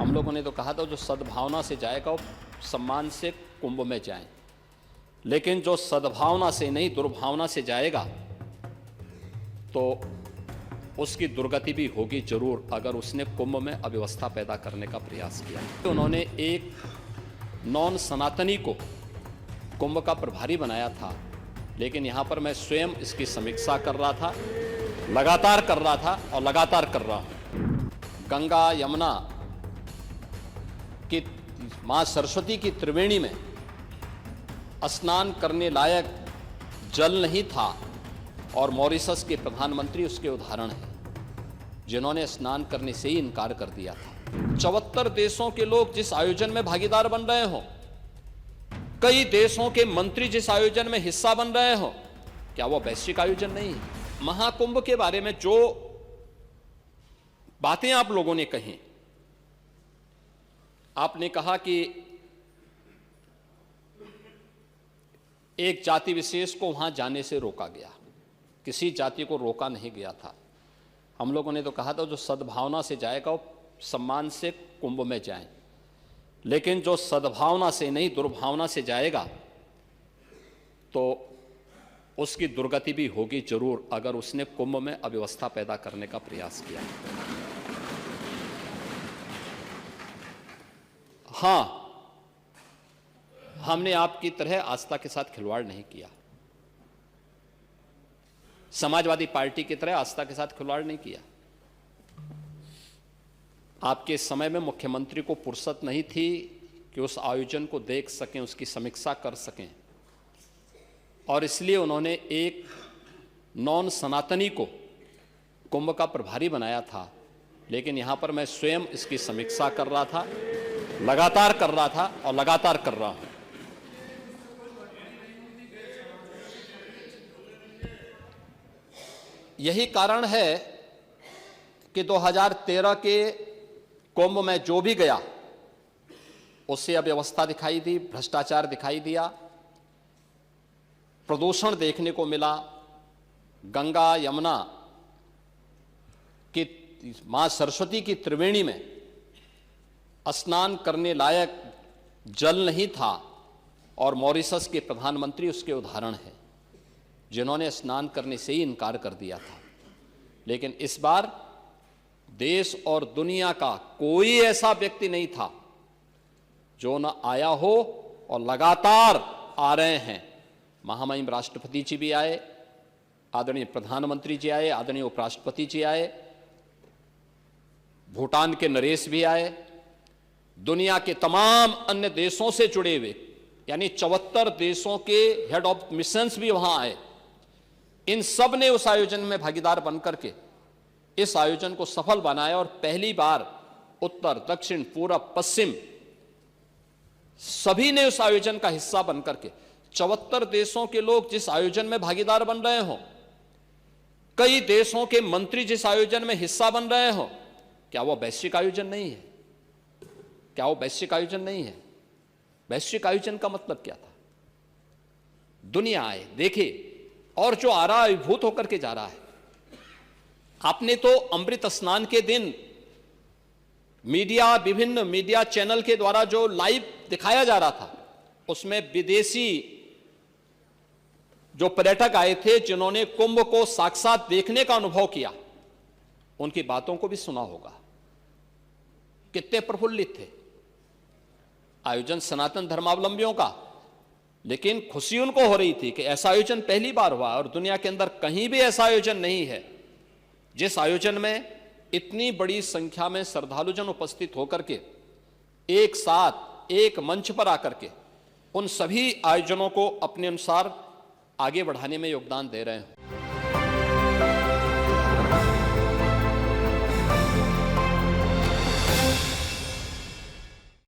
हम लोगों ने तो कहा था जो सद्भावना से जाएगा वो सम्मान से कुंभ में जाए, लेकिन जो सद्भावना से नहीं दुर्भावना से जाएगा तो उसकी दुर्गति भी होगी जरूर, अगर उसने कुंभ में अव्यवस्था पैदा करने का प्रयास किया। तो उन्होंने एक नॉन सनातनी को कुंभ का प्रभारी बनाया था, लेकिन यहां पर मैं स्वयं इसकी समीक्षा कर रहा था, लगातार कर रहा था और लगातार कर रहा हूं। गंगा यमुना की मां सरस्वती की त्रिवेणी में स्नान करने लायक जल नहीं था और मॉरिशस के प्रधानमंत्री उसके उदाहरण हैं, जिन्होंने स्नान करने से ही इनकार कर दिया था। 74 देशों के लोग जिस आयोजन में भागीदार बन रहे हो, कई देशों के मंत्री जिस आयोजन में हिस्सा बन रहे हो, क्या वो वैश्विक आयोजन नहीं है? महाकुंभ के बारे में जो बातें आप लोगों ने कही, आपने कहा कि एक जाति विशेष को वहां जाने से रोका गया, किसी जाति को रोका नहीं गया था। हम लोगों ने तो कहा था जो सद्भावना से जाएगा वो सम्मान से कुंभ में जाए, लेकिन जो सद्भावना से नहीं दुर्भावना से जाएगा तो उसकी दुर्गति भी होगी जरूर, अगर उसने कुंभ में अव्यवस्था पैदा करने का प्रयास किया। हां, हमने आपकी तरह आस्था के साथ खिलवाड़ नहीं किया, समाजवादी पार्टी की तरह आस्था के साथ खिलवाड़ नहीं किया। आपके समय में मुख्यमंत्री को फुर्सत नहीं थी कि उस आयोजन को देख सकें, उसकी समीक्षा कर सकें, और इसलिए उन्होंने एक नॉन सनातनी को कुंभ का प्रभारी बनाया था, लेकिन यहां पर मैं स्वयं इसकी समीक्षा कर रहा था, लगातार कर रहा था और लगातार कर रहा हूं। यही कारण है कि 2013 के कुंभ में जो भी गया उससे अव्यवस्था दिखाई दी, भ्रष्टाचार दिखाई दिया, प्रदूषण देखने को मिला। गंगा यमुना की मां सरस्वती की त्रिवेणी में स्नान करने लायक जल नहीं था और मॉरिशस के प्रधानमंत्री उसके उदाहरण हैं, जिन्होंने स्नान करने से ही इनकार कर दिया था। लेकिन इस बार देश और दुनिया का कोई ऐसा व्यक्ति नहीं था जो न आया हो, और लगातार आ रहे हैं। महामहिम राष्ट्रपति जी भी आए, आदरणीय प्रधानमंत्री जी आए, आदरणीय उपराष्ट्रपति जी आए, भूटान के नरेश भी आए, दुनिया के तमाम अन्य देशों से जुड़े हुए यानी 74 देशों के हेड ऑफ मिशंस भी वहां आए। इन सब ने उस आयोजन में भागीदार बनकर के इस आयोजन को सफल बनाया, और पहली बार उत्तर दक्षिण पूरब पश्चिम सभी ने उस आयोजन का हिस्सा बनकर के 74 देशों के लोग जिस आयोजन में भागीदार बन रहे हो, कई देशों के मंत्री जिस आयोजन में हिस्सा बन रहे हो, क्या वो वैश्विक आयोजन नहीं है? क्या वो वैश्विक आयोजन नहीं है? वैश्विक आयोजन का मतलब क्या था? दुनिया आए, देखे, और जो आ रहा है अभिभूत होकर के जा रहा है। आपने तो अमृत स्नान के दिन मीडिया, विभिन्न मीडिया चैनल के द्वारा जो लाइव दिखाया जा रहा था, उसमें विदेशी जो पर्यटक आए थे, जिन्होंने कुंभ को साक्षात देखने का अनुभव किया, उनकी बातों को भी सुना होगा। कितने प्रफुल्लित थे। आयोजन सनातन धर्मावलंबियों का, लेकिन खुशी उनको हो रही थी कि ऐसा आयोजन पहली बार हुआ, और दुनिया के अंदर कहीं भी ऐसा आयोजन नहीं है जिस आयोजन में इतनी बड़ी संख्या में श्रद्धालुजन उपस्थित होकर के एक साथ एक मंच पर आकर के उन सभी आयोजनों को अपने अनुसार आगे बढ़ाने में योगदान दे रहे हैं।